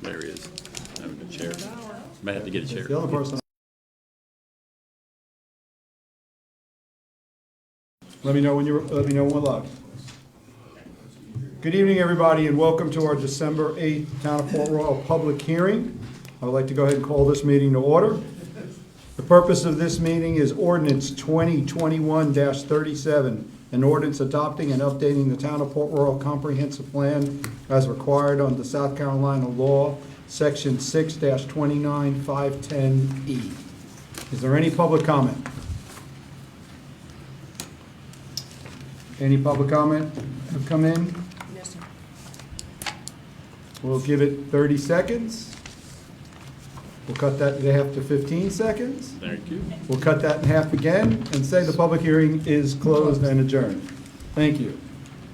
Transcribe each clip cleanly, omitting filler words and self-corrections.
There he is. Having a chair. Might have to get a chair. The other person. Let me know when we're live. Good evening, everybody, and welcome to our December 8th Town of Port Royal public hearing. I would like to go ahead and call this meeting to order. The purpose of this meeting is ordinance 2021-37, an ordinance adopting and updating the Town of Port Royal Comprehensive Plan as required under South Carolina law, Section 6-29510E. Is there any public comment? Any public comment have come in? Yes, sir. We'll give it 30 seconds. We'll cut that in half to 15 seconds. Thank you. We'll cut that in half again and say the public hearing is closed and adjourned. Thank you.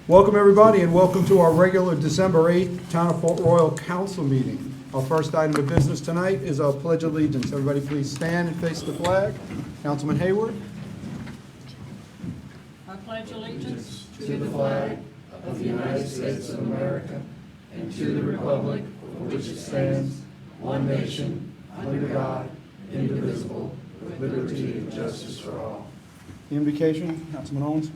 Welcome, everybody, and welcome to our regular December 8th Town of Port Royal Council meeting. Our first item of business tonight is our Pledge of Allegiance. Everybody please stand and face the flag. Councilman Hayward. I pledge allegiance To the flag of the United States of America and to the republic for which it stands, one nation, under God, indivisible, with liberty and justice for all. The invocation, Councilman Owens.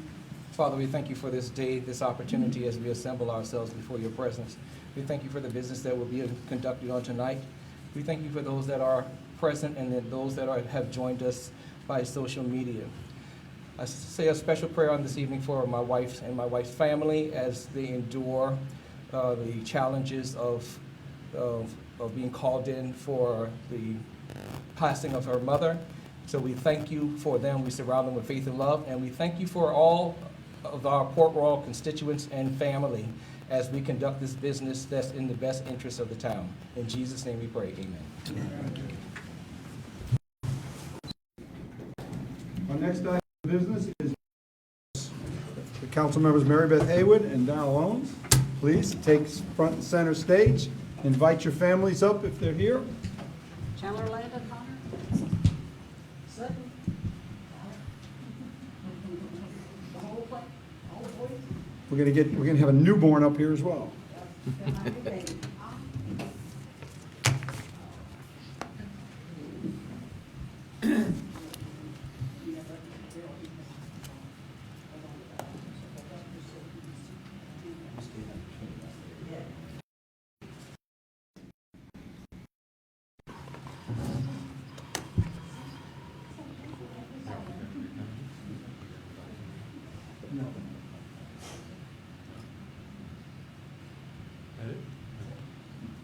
Father, we thank you for this day, this opportunity as we assemble ourselves before your presence. We thank you for the business that will be conducted on tonight. We thank you for those that are present and then those that have joined us by social media. I say a special prayer on this evening for my wife and my wife's family as they endure the challenges of being called in for the passing of her mother. So we thank you for them. We surround them with faith and love. And we thank you for all of our Port Royal constituents and family as we conduct this business that's in the best interest of the town. In Jesus' name we pray, amen. Our next item of business is the council members Mary Beth Haywood and Donald Owens. Please take front and center stage. Invite your families up if they're here. Chandler Landon Connor. Sutton. The whole place. We're gonna have a newborn up here as well.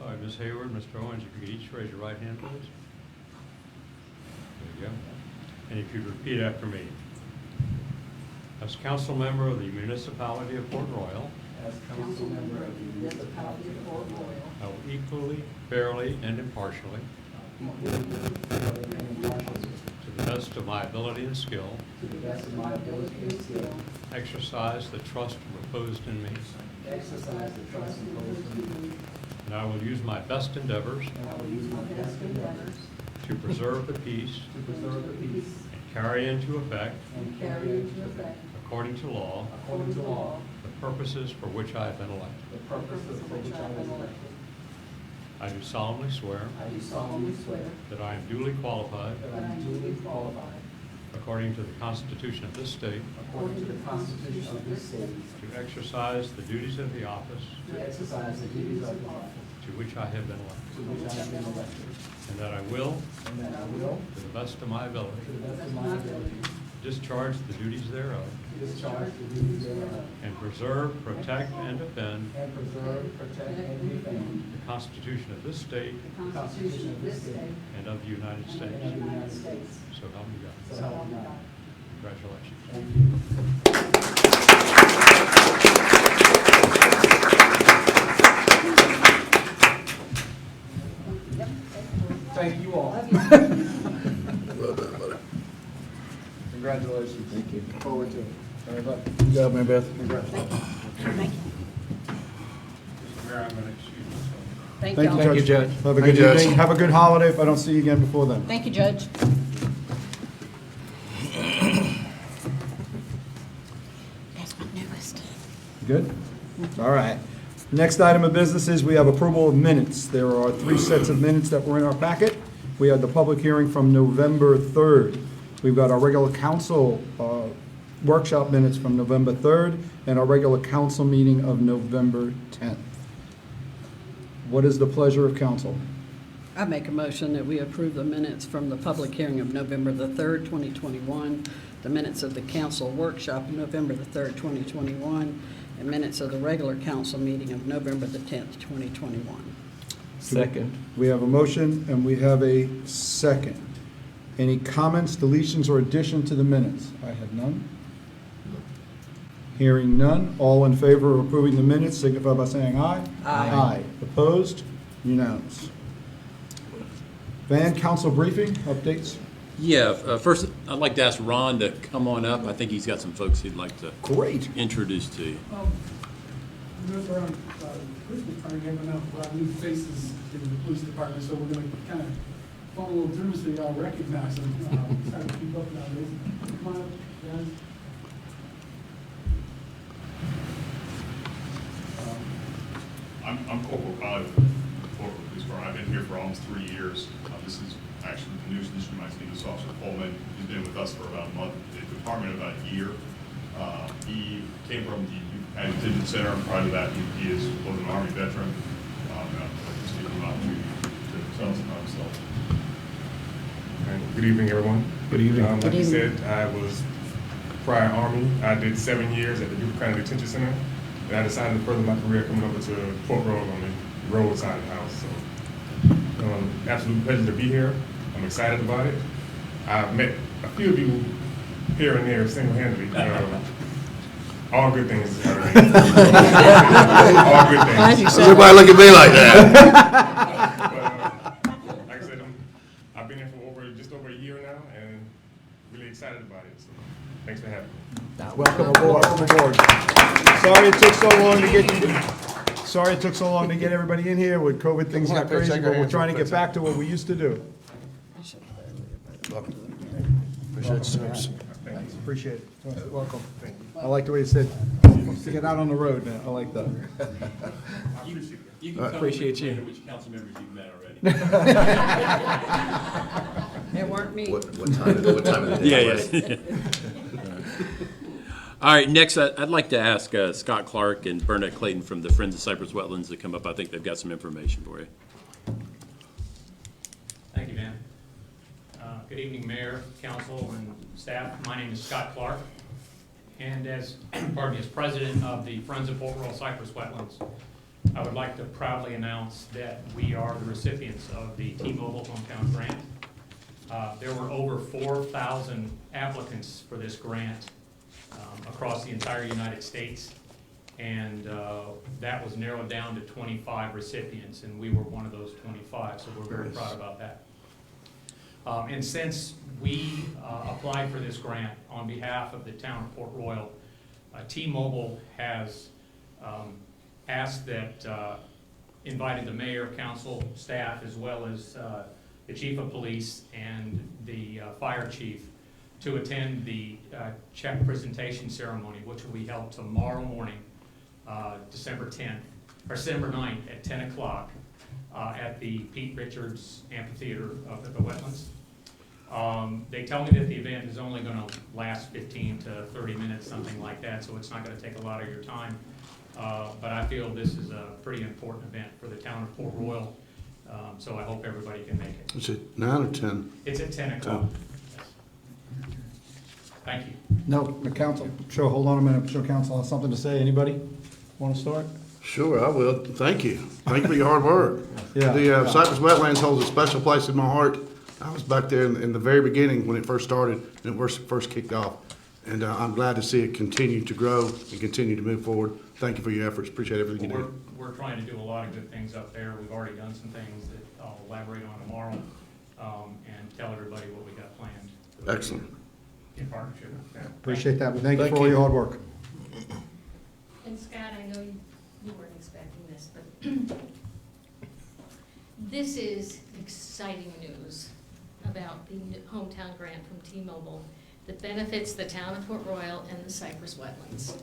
All right, Ms. Hayward, Mr. Owens, if you could each raise your right hand, please. There you go. And if you'd repeat after me. As council member of the municipality of Port Royal, As council member of the municipality of Port Royal, I will equally, fairly, and impartially, and impartially, to the best of my ability and skill, to the best of my ability and skill, exercise the trust reposed in me, exercise the trust imposed in me, and I will use my best endeavors and I will use my best endeavors to preserve the peace to preserve the peace and carry into effect, and carry into effect, according to law, according to law, the purposes for which I have been elected. the purposes for which I have been elected. I do solemnly swear I do solemnly swear that I am duly qualified, that I am duly qualified, according to the Constitution of this state, according to the Constitution of this state, to exercise the duties of the office to exercise the duties of the office to which I have been elected, to which I have been elected, and that I will, and that I will, to the best of my ability, to the best of my ability, discharge the duties thereof, discharge the duties thereof, and preserve, protect, and defend and preserve, protect, and defend the Constitution of this state the Constitution of this state and of the United and of States. the United States. So help me God. So help me God. Congratulations. Thank you. Thank you all. Congratulations. Thank you. Look forward to it. All right, bud. Good job, Mary Beth. Congrats. Thank you. Mr. Mayor, I'm going to excuse myself. Thank Thank y'all. you, Judge. Have a good evening. Have a good holiday if I don't see you again before then. Thank you, Judge. That's my newest. Good? All right. Next item of business is we have approval of minutes. There are 3 sets of minutes that were in our packet. We had the public hearing from November 3rd. We've got our regular council workshop minutes from November 3rd and our regular council meeting of November 10th. What is the pleasure of council? I make a motion that we approve the minutes from the public hearing of November the 3rd, 2021, the minutes of the council workshop of November the 3rd, 2021, and minutes of the regular council meeting of November the 10th, 2021. Second. We have a motion and we have a second. Any comments, deletions, or addition to the minutes? I have none. Hearing none. All in favor of approving the minutes signify by saying aye. Aye. Opposed? Unanimous. Van, council briefing, updates? Yeah, first, I'd like to ask Ron to come on up. I think he's got some folks he'd like to Great. introduce to you. Remember around Christmas time, we have enough new faces in the police department, so we're gonna kind of funnel through so y'all recognize them. Try to keep up nowadays. Come on up, guys. I'm Corporal Kyle with the Fort Worth Police Department. I've been here for almost 3 years. This is actually the newest addition to my team, this Officer Coleman. He's been with us for about a month, the department about a year. He came from the Detention Center, and prior to that, he was an Army veteran. And I'd like to give him an opportunity to tell us about himself. Good evening, everyone. Good evening. Like you said, I was prior Army. I did 7 years at the Youth County Detention Center, and I decided to further my career coming over to Port Royal on the road side of the house. So, absolute pleasure to be here. I'm excited about it. I've met a few of you here and there single-handedly. All good things. All good things. Everybody look at me like that. But, like I said, I've been here for just over a year now, and really excited about it. So, thanks for having me. Welcome aboard. Welcome aboard. Sorry it took so long to get you. Sorry it took so long to get everybody in here with COVID. Things got crazy, but we're trying to get back to what we used to do. Appreciate it, sirs. Appreciate it. Welcome. I like the way you said, to get out on the road now. I like that. You can Appreciate you. Which council members you've met already. It weren't me. What time of the day? Yeah. All right, next, I'd like to ask Scott Clark and Bernadette Clayton from the Friends of Cypress Wetlands to come up. I think they've got some information for you. Thank you, Dan. Good evening, Mayor, Council, and staff. My name is Scott Clark, and as President of the Friends of Port Royal Cypress Wetlands, I would like to proudly announce that we are the recipients of the T-Mobile Hometown Grant. There were over 4,000 applicants for this grant across the entire United States, and that was narrowed down to 25 recipients, and we were one of those 25, so we're very proud about that. And since we applied for this grant on behalf of the town of Port Royal, T-Mobile has asked that, invited the mayor, council, staff, as well as the chief of police and the fire chief to attend the check presentation ceremony, which will be held tomorrow morning, December 9th at 10 o'clock at the Pete Richards Amphitheater up at the Wetlands. They tell me that the event is only going to last 15 to 30 minutes, something like that, so it's not going to take a lot of your time. But I feel this is a pretty important event for the town of Port Royal, so I hope everybody can make it. Is it 9 or 10? It's at 10 o'clock. Yes. Thank you. No, the council. Sure, hold on a minute. Sure, council has something to say. Anybody want to start? Sure, I will. Thank you. Thank you for your hard work. Yeah. The Cypress Wetlands holds a special place in my heart. I was back there in the very beginning when it first started and it first kicked off. And I'm glad to see it continue to grow and continue to move forward. Thank you for your efforts. Appreciate everything you do. We're trying to do a lot of good things up there. We've already done some things that I'll elaborate on tomorrow, and tell everybody what we got planned. Excellent. In partnership. Appreciate that. We thank you Thank for all you. your hard work. And Scott, I know you weren't expecting this, but this is exciting news about the hometown grant from T-Mobile that benefits the town of Port Royal and the Cypress Wetlands.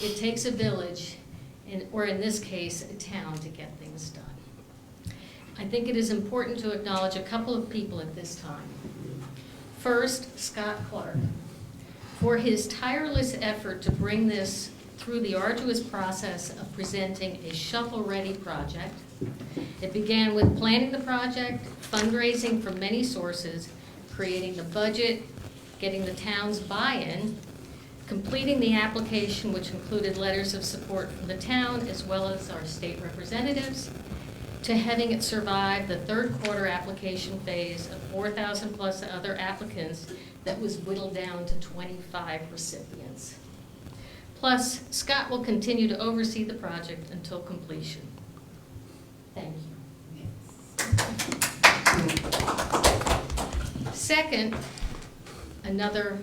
It takes a village, or in this case, a town to get things done. I think it is important to acknowledge a couple of people at this time. First, Scott Clark, for his tireless effort to bring this through the arduous process of presenting a shovel-ready project. It began with planning the project, fundraising from many sources, creating the budget, getting the town's buy-in, completing the application, which included letters of support from the town as well as our state representatives, to having it survive the third quarter application phase of 4,000 plus other applicants that was whittled down to 25 recipients. Plus, Scott will continue to oversee the project until completion. Thank you. Second, another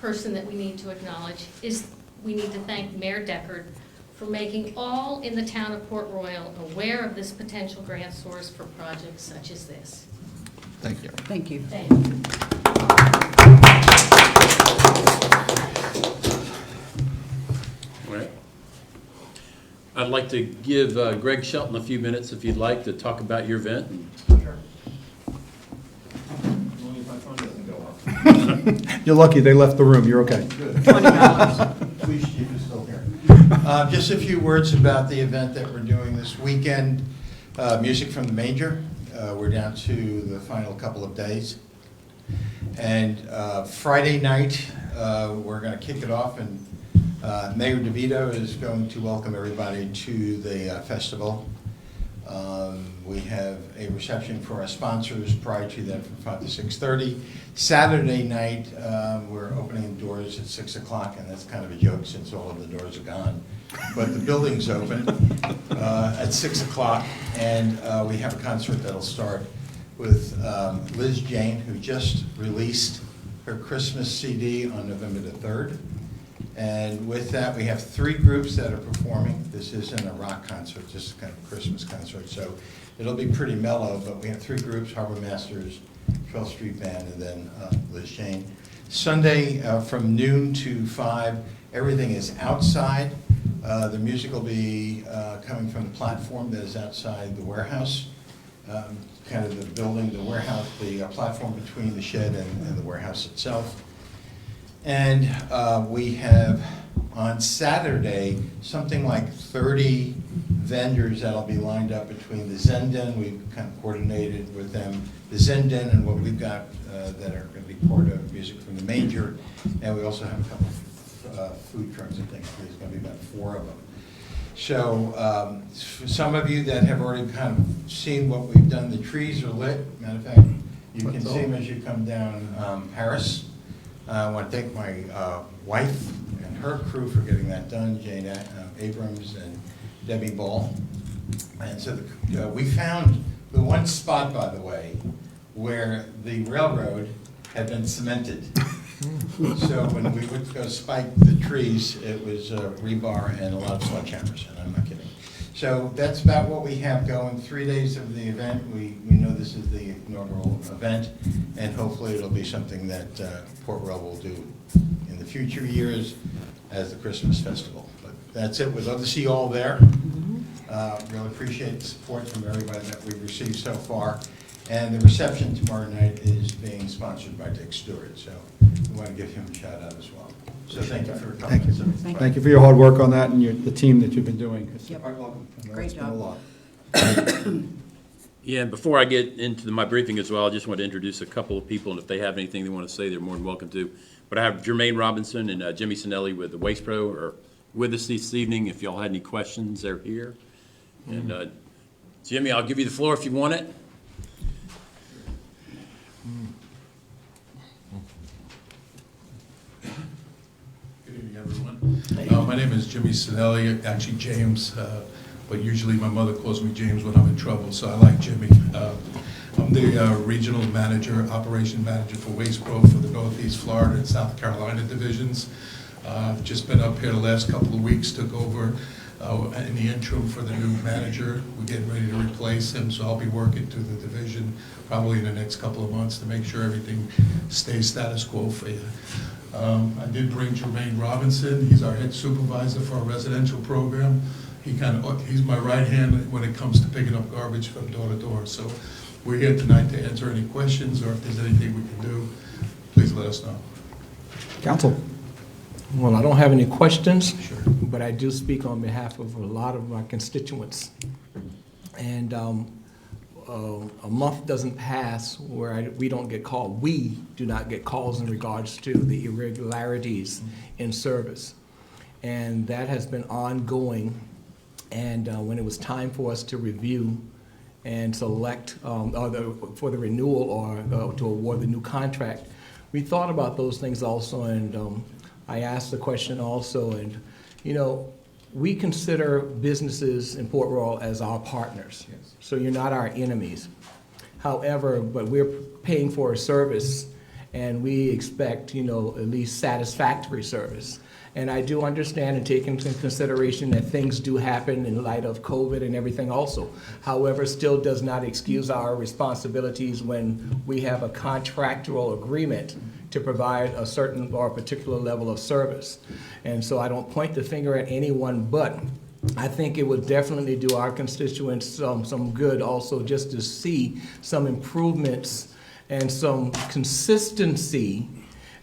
person that we need to acknowledge is we need to thank Mayor Deckard for making all in the town of Port Royal aware of this potential grant source for projects such as this. Thank you. Thank you. Thank you. All right. I'd like to give Greg Shelton a few minutes, if you'd like, to talk about your event. Sure. Only if my phone doesn't go off. You're lucky they left the room. You're okay. Good. Police chief is still here. Just a few words about the event that we're doing this weekend. Music from the Manger. We're down to the final couple of days. And Friday night, we're going to kick it off, and Mayor DeVito is going to welcome everybody to the festival. We have a reception for our sponsors prior to that from 5 to 6:30. Saturday night, we're opening doors at 6 o'clock, and that's kind of a joke since all of the doors are gone. But the building's open at 6 o'clock, and we have a concert that'll start with Liz Jane, who just released her Christmas CD on November the 3rd. And with that, we have 3 groups that are performing. This isn't a rock concert, just kind of a Christmas concert, so it'll be pretty mellow, but we have 3 groups: Harbor Masters, 12th Street Band, and then Liz Jane. Sunday from noon to 5, everything is outside. The music will be coming from the platform that is outside the warehouse, kind of the building, the warehouse, the platform between the shed and the warehouse itself. And we have on Saturday something like 30 vendors that'll be lined up between the Zenden. We've kind of coordinated with them, the Zenden, and what we've got that are going to be part of Music from the Manger. And we also have a couple of food trucks, I think. There's going to be about 4 of them. So for some of you that have already kind of seen what we've done, the trees are lit. Matter of fact, you can see them as you come down Paris. I want to thank my wife and her crew for getting that done, Jane Abrams and Debbie Ball. And so we found the one spot, by the way, where the railroad had been cemented. So when we went to go spike the trees, it was rebar and a lot of sledgehammers, and I'm not kidding. So that's about what we have going. 3 days of the event. We know this is the inaugural event, and hopefully it'll be something that Port Royal will do in the future years as the Christmas festival. But that's it. We'd love to see you all there. Really appreciate the support from everybody that we've received so far. And the reception tomorrow night is being sponsored by Dick Stewart, so we want to give him a shout out as well. So thank you for coming. Thank you for your hard work on that and the team that you've been doing. Yep. Quite welcome. Great It's been a job. lot. Yeah, and before I get into my briefing as well, I just want to introduce a couple of people, and if they have anything they want to say, they're more than welcome to. But I have Jermaine Robinson and Jimmy Sinelli with the Waste Pro are with us this evening. If y'all had any questions, they're here. And Jimmy, I'll give you the floor if you want it. Good evening, everyone. My name is Jimmy Sinelli, actually James, but usually my mother calls me James when I'm in trouble, so I like Jimmy. I'm the regional manager, operation manager for Waste Pro for the Northeast Florida and South Carolina divisions. I've just been up here the last couple of weeks, took over in the interim for the new manager. We're getting ready to replace him, so I'll be working through the division probably in the next couple of months to make sure everything stays status quo for you. I did bring Jermaine Robinson. He's our head supervisor for our residential program. he's my right hand when it comes to picking up garbage from door to door. So we're here tonight to answer any questions, or if there's anything we can do, please let us know. Council. Well, I don't have any questions, Sure. but I do speak on behalf of a lot of my constituents. And a month doesn't pass where we don't get called. We do not get calls in regards to the irregularities in service. And that has been ongoing. And when it was time for us to review and select for the renewal or to award the new contract, we thought about those things also. And I asked the question also, and we consider businesses in Port Royal as our partners. Yes. So you're not our enemies. However, but we're paying for a service, and we expect, at least satisfactory service. And I do understand and take into consideration that things do happen in light of COVID and everything also. However, still does not excuse our responsibilities when we have a contractual agreement to provide a certain or a particular level of service. And so I don't point the finger at anyone, but I think it would definitely do our constituents some good also just to see some improvements and some consistency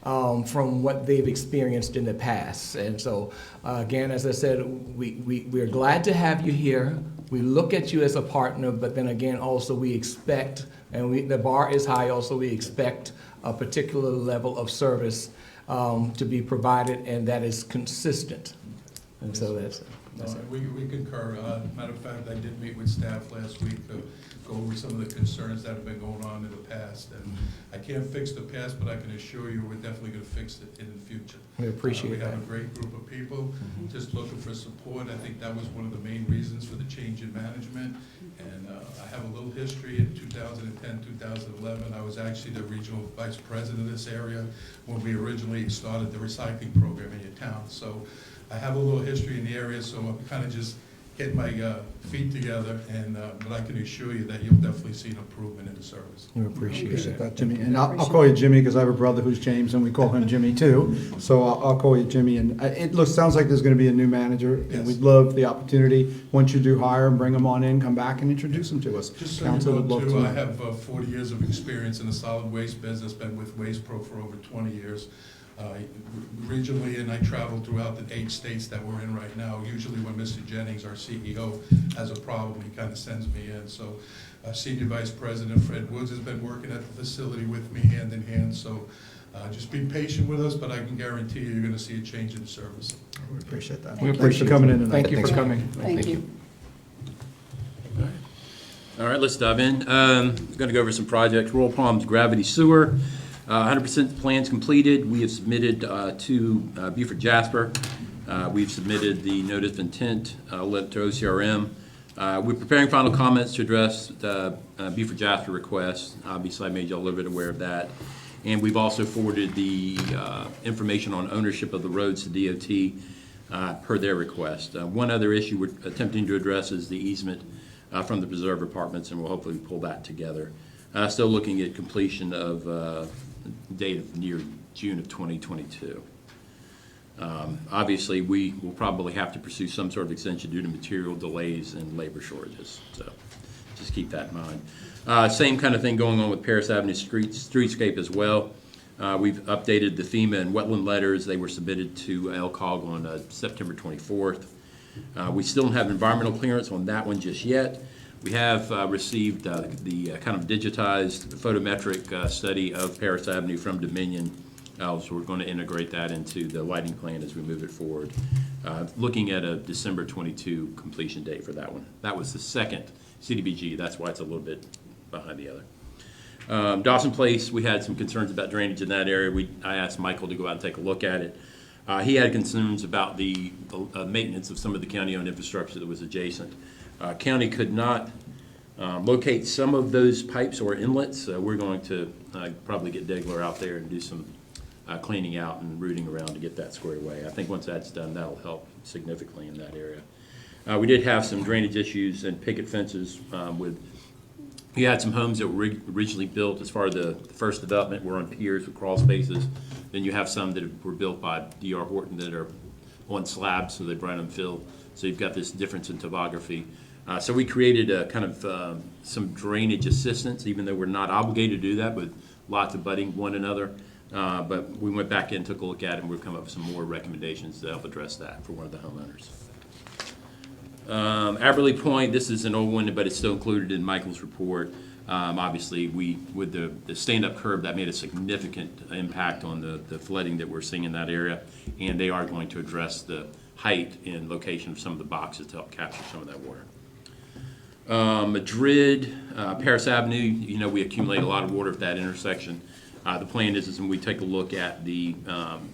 from what they've experienced in the past. And so, again, as I said, we're glad to have you here. We look at you as a partner, but then again, also we expect, and the bar is high also, we expect a particular level of service to be provided, and that is consistent. And so that's it. We concur. Matter of fact, I did meet with staff last week to go over some of the concerns that have been going on in the past. And I can't fix the past, but I can assure you we're definitely going to fix it in the future. We appreciate that. We have a great group of people just looking for support. I think that was one of the main reasons for the change in management. And I have a little history. In 2010, 2011, I was actually the regional vice president of this area when we originally started the recycling program in your town. So I have a little history in the area, so I'm kind of just getting my feet together, and but I can assure you that you'll definitely see an improvement in the service. We appreciate That, Jimmy. And I'll call you Jimmy because I have a brother who's James, and we call him Jimmy too. So I'll call you Jimmy. And sounds like there's going to be a new manager, and Yes. we'd love the opportunity, once you do hire him, bring him on in, come back and introduce him to us. Just so Council you would know, love too, to. I have 40 years of experience in the solid waste business, been with Waste Pro for over 20 years. Regionally, and I travel throughout the 8 states that we're in right now. Usually when Mr. Jennings, our CEO, has a problem, he kind of sends me in. So Senior Vice President Fred Woods has been working at the facility with me hand in hand. So just be patient with us, but I can guarantee you, you're going to see a change in the service. We appreciate that. We Thanks appreciate for coming it. in tonight. Thank you for coming. Thank you. All right, let's dive in. We're going to go over some projects. Royal Palms Gravity Sewer, 100% plans completed. We have submitted to Buford Jasper. We've submitted the notice of intent to OCRM. We're preparing final comments to address the Buford Jasper request. Obviously, I made you all a little bit aware of that. And we've also forwarded the information on ownership of the roads to DOT per their request. One other issue we're attempting to address is the easement from the preserve apartments, and we'll hopefully pull that together. Still looking at completion of date of near June of 2022. Obviously, we will probably have to pursue some sort of extension due to material delays and labor shortages, so just keep that in mind. Same kind of thing going on with Paris Avenue streetscape as well. We've updated the FEMA and wetland letters. They were submitted to LCOG on September 24th. We still don't have environmental clearance on that one just yet. We have received the kind of digitized photometric study of Paris Avenue from Dominion. So we're going to integrate that into the lighting plan as we move it forward. Looking at a December 22 completion date for that one. That was the second CDBG. That's why it's a little bit behind the other. Dawson Place, we had some concerns about drainage in that area. I asked Michael to go out and take a look at it. He had concerns about the maintenance of some of the county-owned infrastructure that was adjacent. County could not locate some of those pipes or inlets. We're going to probably get Degler out there and do some cleaning out and rooting around to get that squared away. I think once that's done, that'll help significantly in that area. We did have some drainage issues and picket fences we had some homes that were originally built as far as the first development were on piers with crawl spaces. Then you have some that were built by D.R. Horton that are on slabs, so they bring them filled. So you've got this difference in topography. So we created a kind of some drainage assistance, even though we're not obligated to do that, with lots of budding one another. But we went back in, took a look at it, and we've come up with some more recommendations to help address that for one of the homeowners. Aberley Point, this is an old one, but it's still included in Michael's report. Obviously, with the stand-up curb, that made a significant impact on the flooding that we're seeing in that area, and they are going to address the height and location of some of the boxes to help capture some of that water. Madrid, Paris Avenue, you know, we accumulate a lot of water at that intersection. The plan is when we take a look at the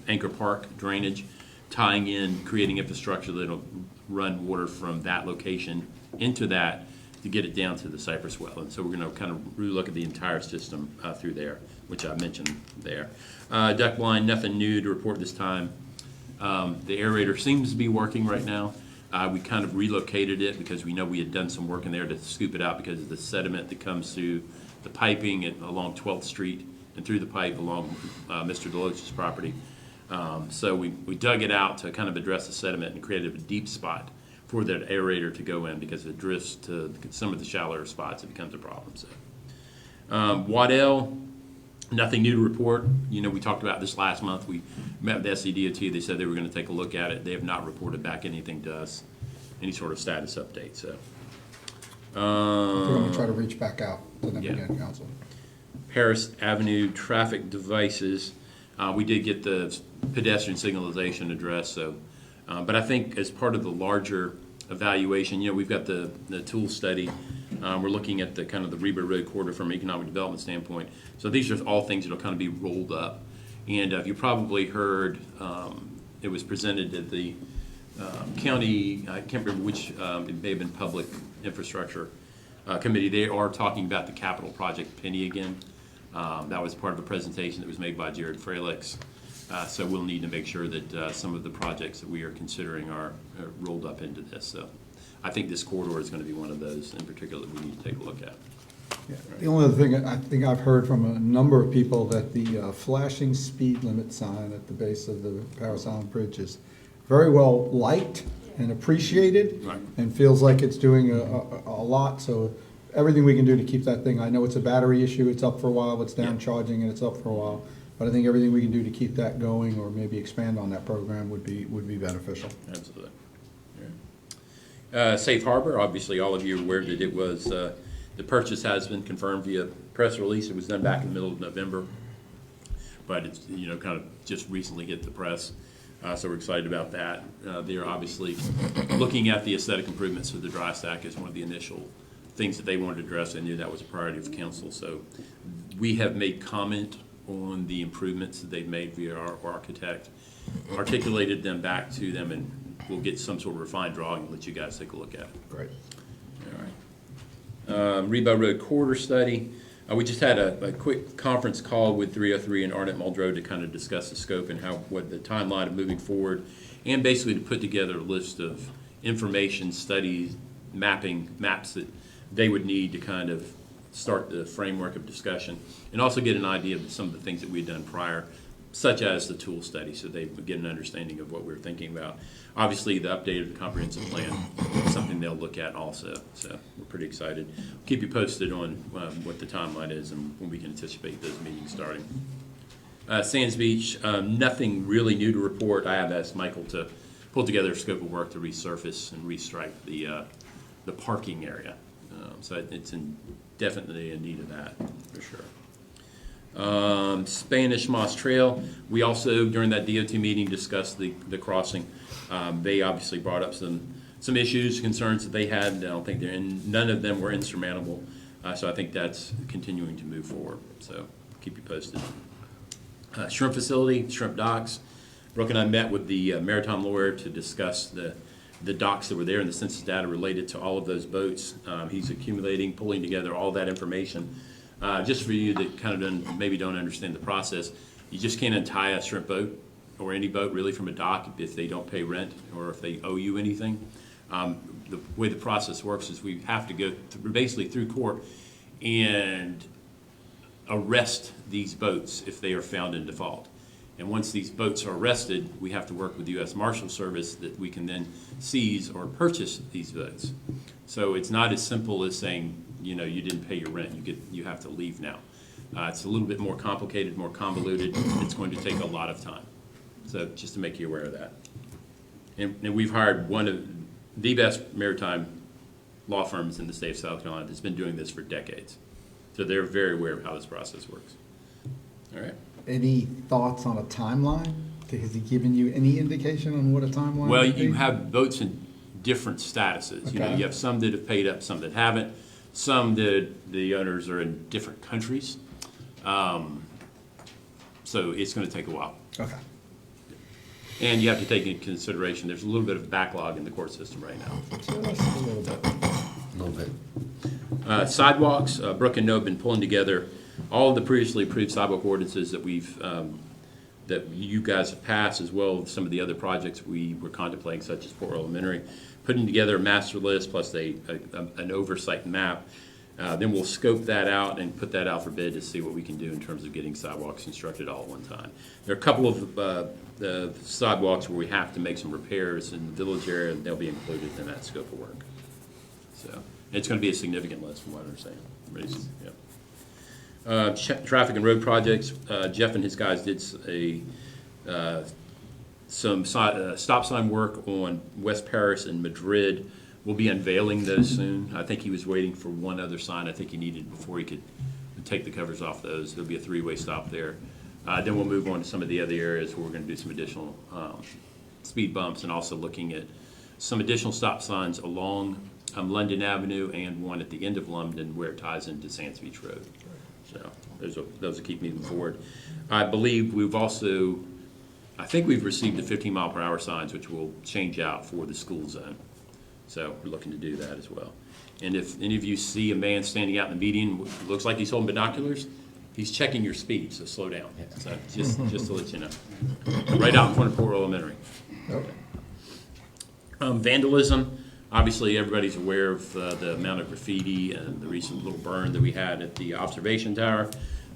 Anchor Park drainage, tying in, creating infrastructure that'll run water from that location into that to get it down to the Cypress well. And so we're going to kind of relook at the entire system through there, which I mentioned there. Duck line, nothing new to report this time. The aerator seems to be working right now. We kind of relocated it because we know we had done some work in there to scoop it out because of the sediment that comes through the piping along 12th Street and through the pipe along Mr. Deloach's property. So we dug it out to kind of address the sediment and created a deep spot for that aerator to go in because if it drifts to some of the shallower spots, it becomes a problem. So Waddell, nothing new to report. You know, we talked about this last month. We met with the SCDOT. They said they were going to take a look at it. They have not reported back anything to us, any sort of status update. So We're going to try to reach back out to them again, Council. Paris Avenue traffic devices. We did get the pedestrian signalization addressed, so, but I think as part of the larger evaluation, you know, we've got the tool study. We're looking at the kind of the Reba Road corridor from an economic development standpoint. So these are all things that will kind of be rolled up. And you probably heard it was presented at the county, I can't remember which, it may have been Public Infrastructure Committee. They are talking about the capital project penny again. That was part of a presentation that was made by Jared Fralix. So we'll need to make sure that some of the projects that we are considering are rolled up into this. So I think this corridor is going to be one of those in particular that we need to take a look at. Yeah. The only other thing I think I've heard from a number of people that the flashing speed limit sign at the base of the Paris Island Bridge is very well liked and appreciated, Right. and feels like it's doing a lot. So everything we can do to keep that thing, I know it's a battery issue, it's up for a while, it's down charging and it's up for a while, but I think everything we can do to keep that going or maybe expand on that program would be beneficial. Absolutely. Yeah. Safe Harbor, obviously all of you are aware that it was, the purchase has been confirmed via press release. It was done back in the middle of November, but it's, you know, kind of just recently hit the press. So we're excited about that. They're obviously looking at the aesthetic improvements of the dry stack as one of the initial things that they wanted to address. They knew that was a priority of council. So we have made comment on the improvements that they've made via our architect, articulated them back to them, and we'll get some sort of refined drawing and let you guys take a look at it. Great. All right. Reba Road corridor study. We just had a quick conference call with 303 and Arnett Muldrow to kind of discuss the scope and what the timeline of moving forward, and basically to put together a list of information, studies, maps that they would need to kind of start the framework of discussion, and also get an idea of some of the things that we had done prior, such as the tool study, so they would get an understanding of what we were thinking about. Obviously, the update of the comprehensive plan is something they'll look at also, so we're pretty excited. Keep you posted on what the timeline is and when we can anticipate those meetings starting. Sands Beach, nothing really new to report. I have asked Michael to pull together a scope of work to resurface and restrike the parking area. So it's definitely in need of that, for sure. Spanish Moss Trail, we also, during that DOT meeting, discussed the crossing. They obviously brought up some issues, concerns that they had. I don't think none of them were insurmountable. So I think that's continuing to move forward. So keep you posted. Shrimp facility, shrimp docks. Brooke and I met with the maritime lawyer to discuss the docks that were there and the census data related to all of those boats. He's accumulating, pulling together all that information. Just for you that kind of maybe don't understand the process, you just can't untie a shrimp boat or any boat really from a dock if they don't pay rent or if they owe you anything. The way the process works is we have to go basically through court and arrest these boats if they are found in default. And once these boats are arrested, we have to work with the U.S. Marshal Service that we can then seize or purchase these boats. So it's not as simple as saying, you know, you didn't pay your rent, you have to leave now. It's a little bit more complicated, more convoluted. It's going to take a lot of time. So just to make you aware of that. And we've hired one of the best maritime law firms in the state of South Carolina that's been doing this for decades. So they're very aware of how this process works. All right. Any thoughts on a timeline? Has he given you any indication on what a timeline Well, would be? you have boats in different statuses. You know, Okay. you have some that have paid up, some that haven't. Some that the owners are in different countries. So it's going to take a while. Okay. And you have to take into consideration, there's a little bit of backlog in the court system right now. A little bit. Sidewalks, Brooke and Noah have been pulling together all of the previously approved sidewalk ordinances that that you guys have passed, as well as some of the other projects we were contemplating, such as Port Royal Elementary, putting together a master list plus an oversight map. Then we'll scope that out and put that out for bid to see what we can do in terms of getting sidewalks constructed all at one time. There are a couple of the sidewalks where we have to make some repairs in the village area, and they'll be included in that scope of work. So it's going to be a significant list from what I understand. Yeah. Traffic and road projects. Jeff and his guys did some stop sign work on West Paris and Madrid. We'll be unveiling those soon. I think he was waiting for one other sign I think he needed before he could take the covers off those. There'll be a three-way stop there. Then we'll move on to some of the other areas where we're going to do some additional speed bumps, and also looking at some additional stop signs along London Avenue and one at the end of London where it ties into Sands Beach Road. So those will keep moving forward. I believe I think we've received the 15-mile-per-hour signs, which will change out for the school zone. So we're looking to do that as well. And if any of you see a man standing out in the median, looks like he's holding binoculars, he's checking your speed, so slow down. So just to let you know. Right out in front of Port Royal Elementary. Vandalism, obviously everybody's aware of the amount of graffiti and the recent little burn that we had at the observation tower.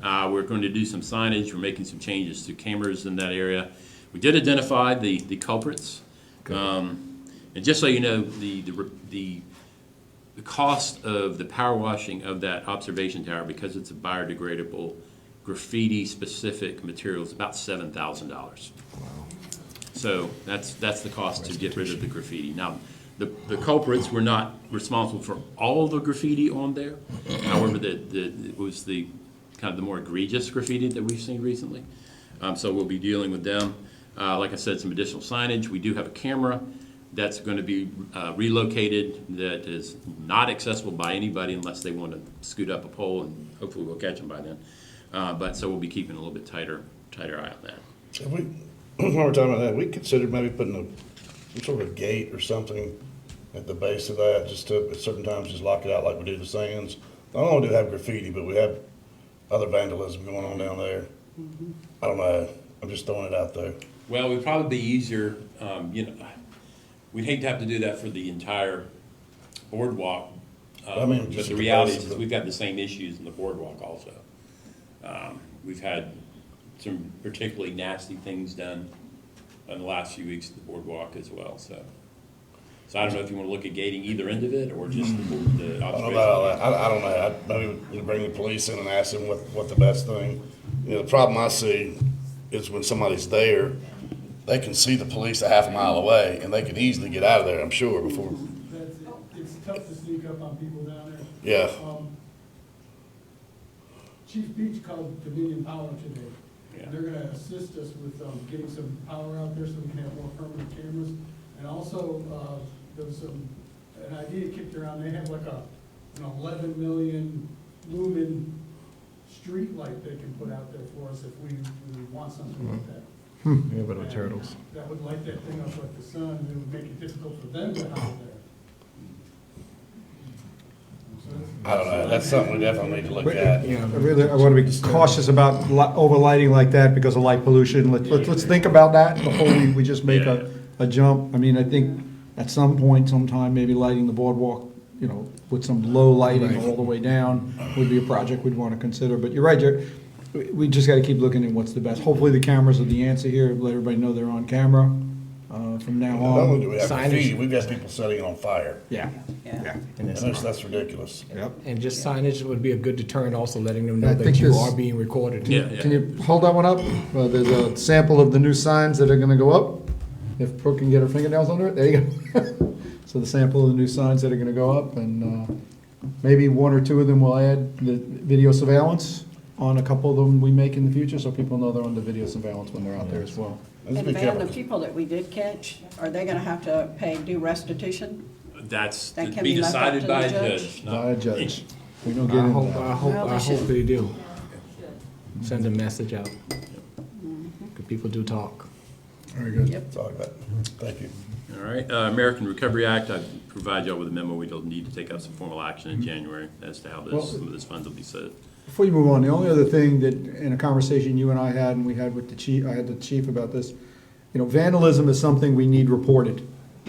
We're going to do some signage. We're making some changes to cameras in that area. We did identify the culprits. And just so you know, the cost of the power washing of that observation tower, because it's a biodegradable graffiti-specific material, is about $7,000. Wow. So that's the cost to get rid of the graffiti. Now, the culprits were not responsible for all the graffiti on there. However, it was the kind of the more egregious graffiti that we've seen recently. So we'll be dealing with them. Like I said, some additional signage. We do have a camera that's going to be relocated that is not accessible by anybody unless they want to scoot up a pole, and hopefully we'll catch them by then. But so we'll be keeping a little bit tighter eye on that. If we, while we're talking about that, we considered maybe putting some sort of gate or something at the base of that, just to, at certain times, just lock it out like we do the sands. Not only do we have graffiti, but we have other vandalism going on down there. I don't know, I'm just throwing it out there. Well, it would probably be easier, we'd hate to have to do that for the entire boardwalk. But the reality is we've got the same issues in the boardwalk also. We've had some particularly nasty things done in the last few weeks at the boardwalk as well. So I don't know if you want to look at gating either end of it or just the observation. I don't know. Maybe we bring the police in and ask them what the best thing. The problem I see is when somebody's there, they can see the police a half a mile away, and they can easily get out of there, I'm sure, before. That's it. It's tough to sneak up on people down there. Yeah. Chief Beach called Dominion Power today. Yeah. They're gonna assist us with getting some power out there so we can have more permanent cameras. And also, there was an idea kicked around, they have like an 11 million lumen street light they can put out there for us if we want something like that. Yeah, but the turtles. That would light that thing up like the sun, and it would make it difficult for them to hide there. I don't know, that's something we definitely need to look at. I want to be cautious about overlighting like that because of light pollution. Let's think about that before we just make a jump. I mean, I think at some point, sometime, maybe lighting the boardwalk, with some low lighting all the way down would be a project we'd want to consider. But you're right, Jerry. We just gotta keep looking at what's the best. Hopefully the cameras are the answer here, let everybody know they're on camera, from now Not only do on. we have Signage. graffiti, we've got people setting it on fire. Yeah, Yeah. yeah. And it's- And that's ridiculous. Yep. And just signage would be a good deterrent, also letting them know I that think you this- are being recorded. Yeah. Can you hold that one up? There's a sample of the new signs that are gonna go up. If Brooke can get her fingernails under it, there you go. So the sample of the new signs that are gonna go up, and maybe one or two of them will add the video surveillance on a couple of them we make in the future, so people know they're under video surveillance when they're out there as well. Let's And be Van, careful. the people that we did catch, are they gonna have to do restitution? That's That to can be be left up decided to by a the judge? judge. By a judge. We don't I get into hope, that. Well, they I hope should. they do. Send a message out. Good people do talk. Very good. Yep. That's all I got. Thank you. All right, American Recovery Act, I provide y'all with a memo. We don't need to take out some formal action in January as to how Well- some of this funds will be set. Before you move on, the only other thing that, in a conversation you and I had, and we had with the chief, I had the chief about this, vandalism is something we need reported.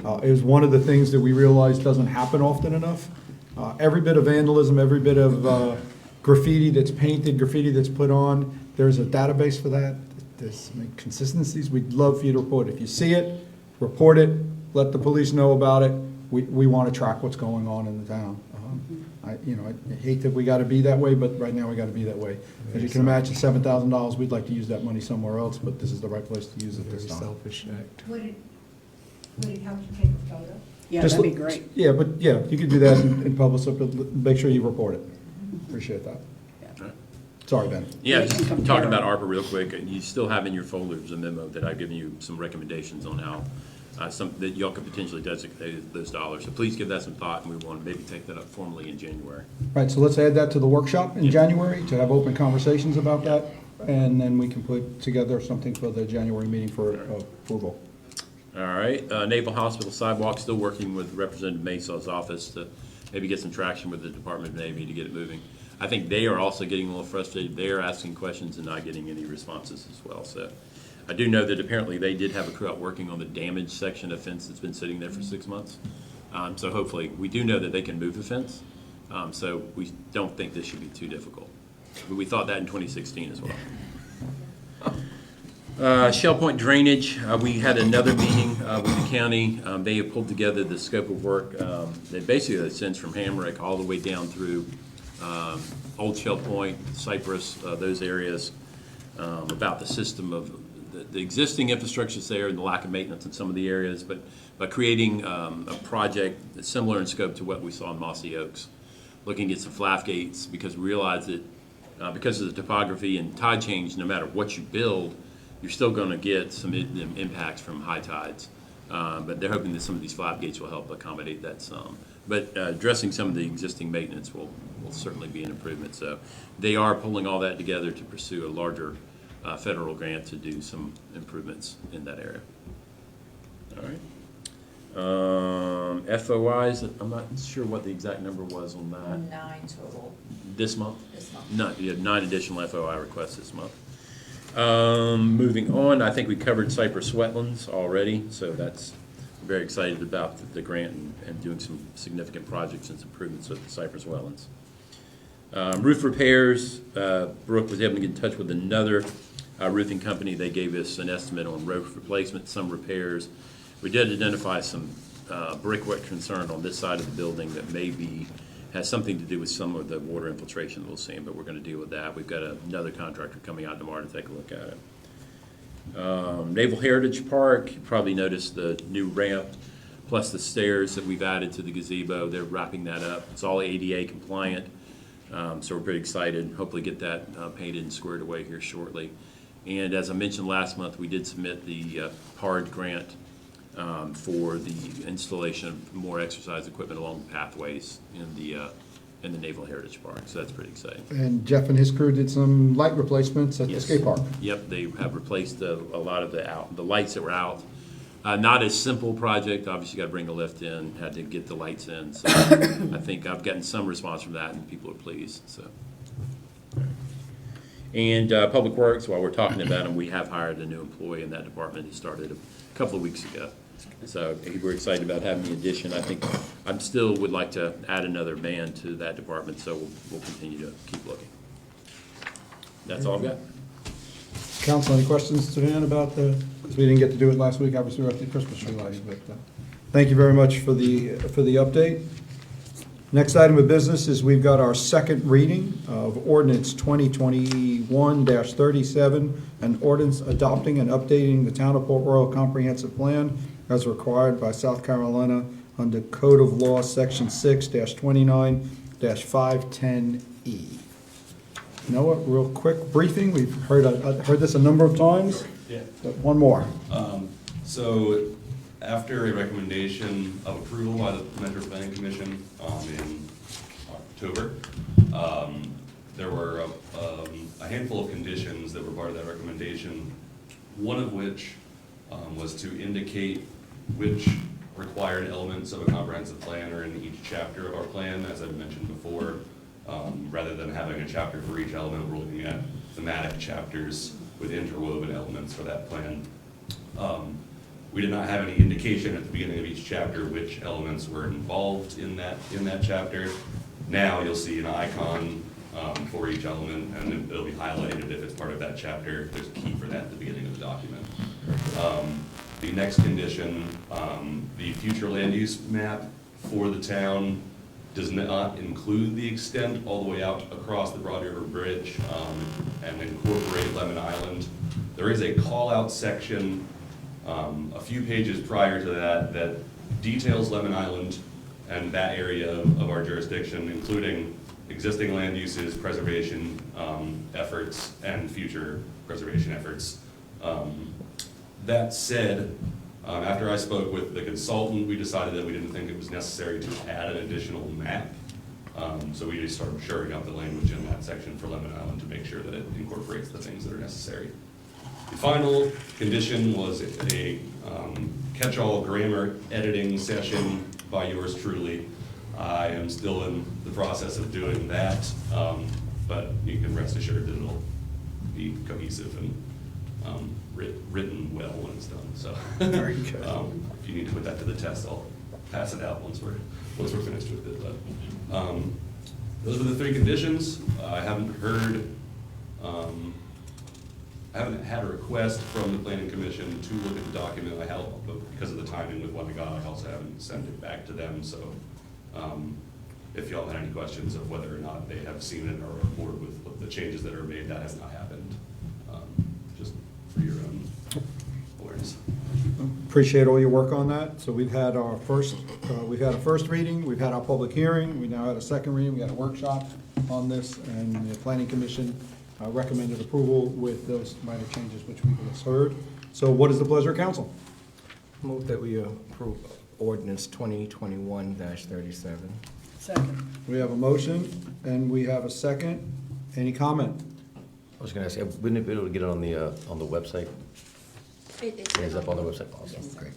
It is one of the things that we realize doesn't happen often enough. Every bit of vandalism, every bit of graffiti that's painted, graffiti that's put on, there's a database for that. There's consistencies. We'd love for you to report it. If you see it, report it, let the police know about it. We want to track what's going on in the town. I hate that we got to be that way, but right now we got to be that way. As you can imagine, $7,000, we'd like to use that money somewhere else, but this is the right place to use it Very this time. selfish act. Would it help to take a photo? Yeah, Just that'd be look- great. Yeah, but, yeah, you could do that in public, so but make sure you report it. Appreciate that. Yeah. Sorry, Ben. Yeah, We can just compare. talking about ARPA real quick, you still have in your folders a memo that I've given you some recommendations on how, that y'all could potentially designate those dollars. So please give that some thought, and we want to maybe take that up formally in January. Right, so let's add that to the workshop in January, to have open conversations about that, and then we can put together something for the January meeting for approval. All right, Naval Hospital sidewalk, still working with Representative Masaw's office to maybe get some traction with the Department of Navy to get it moving. I think they are also getting a little frustrated. They are asking questions and not getting any responses as well. So I do know that apparently they did have a crew out working on the damaged section of fence that's been sitting there for 6 months. So hopefully, we do know that they can move the fence. So we don't think this should be too difficult. But we thought that in 2016 as well. Shell Point Drainage, we had another meeting with the county. They have pulled together the scope of work that basically extends from Hamrick all the way down through Old Shell Point, Cypress, those areas, about the system of the existing infrastructure that's there and the lack of maintenance in some of the areas, but by creating a project that's similar in scope to what we saw in Mossy Oaks, looking at some flap gates, because we realize that because of the topography and tide change, no matter what you build, you're still going to get some impacts from high tides. But they're hoping that some of these flap gates will help accommodate that some. But addressing some of the existing maintenance will certainly be an improvement. So they are pulling all that together to pursue a larger federal grant to do some improvements in that area. All right. FOIs, I'm not sure what the exact number was on that. 9 total This month? this month. No, you had 9 additional FOI requests this month. Moving on, I think we covered Cypress wetlands already, so that's very excited about the grant and doing some significant projects and improvements with the Cypress wetlands. Roof repairs, Brooke was able to get in touch with another roofing company. They gave us an estimate on roof replacement, some repairs. We did identify some brickwork concern on this side of the building that maybe has something to do with some of the water infiltration we'll see, but we're going to deal with that. We've got another contractor coming out tomorrow to take a look at it. Naval Heritage Park, you probably noticed the new ramp plus the stairs that we've added to the gazebo. They're wrapping that up. It's all ADA compliant, so we're pretty excited. Hopefully get that painted and squared away here shortly. And as I mentioned last month, we did submit the PARD grant for the installation of more exercise equipment along pathways in the Naval Heritage Park. So that's pretty exciting. And Jeff and his crew did some light replacements at the Yes. skate park. Yep, they have replaced a lot of the lights that were out. Not a simple project. Obviously, got to bring a lift in. Had to get the lights in. So I think I've gotten some response from that, and people are pleased. So. And Public Works, while we're talking about them, we have hired a new employee in that department. He started a couple of weeks ago. So we're excited about having the addition. I think I still would like to add another man to that department, so we'll continue to keep looking. That's all I've got. Council, any questions to Dan about because we didn't get to do it last week, obviously we're at the Christmas tree lighting, but thank you very much for the update. Next item of business is we've got our second reading of ordinance 2021-37, an ordinance adopting and updating the Town of Port Royal Comprehensive Plan as required by South Carolina under Code of Law, Section 6-29-510E. Noah, real quick briefing. We've heard this a number of times. Yeah. But one more. So after a recommendation of approval by the Metro Planning Commission in October, there were a handful of conditions that were part of that recommendation, one of which was to indicate which required elements of a comprehensive plan are in each chapter of our plan, as I mentioned before. Rather than having a chapter for each element, we're looking at thematic chapters with interwoven elements for that plan. We did not have any indication at the beginning of each chapter which elements were involved in that chapter. Now you'll see an icon for each element, and it'll be highlighted if it's part of that chapter. There's a key for that at the beginning of the document. The next condition, the future land use map for the town does not include the extent all the way out across the Broad River Bridge and incorporate Lemon Island. There is a call-out section a few pages prior to that details Lemon Island and that area of our jurisdiction, including existing land uses, preservation efforts, and future preservation efforts. That said, after I spoke with the consultant, we decided that we didn't think it was necessary to add an additional map. So we just started shoring up the language in that section for Lemon Island to make sure that it incorporates the things that are necessary. The final condition was a catch-all grammar editing session by yours truly. I am still in the process of doing that, but you can rest assured that it'll be cohesive and written well when it's done. So Very good. if you need to put that to the test, I'll pass it out once we're finished with it. But those are the three conditions. I haven't heard. I haven't had a request from the Planning Commission to look at the document. I held, but because of the timing with what I got, I also haven't sent it back to them. So if y'all had any questions of whether or not they have seen it or are on board with the changes that are made, that has not happened. Just for your own awareness. Appreciate all your work on that. So we've had our first, we've had a first reading, we've had our public hearing, we now had a second reading, we had a workshop on this, and the Planning Commission recommended approval with those minor changes which we just heard. So what is the pleasure of council? Move that we approve ordinance 2021-37. Second. We have a motion and we have a second. Any comment? I was going to ask, wouldn't it be able to get it on the website? It is up on the website. Awesome, Yes. great.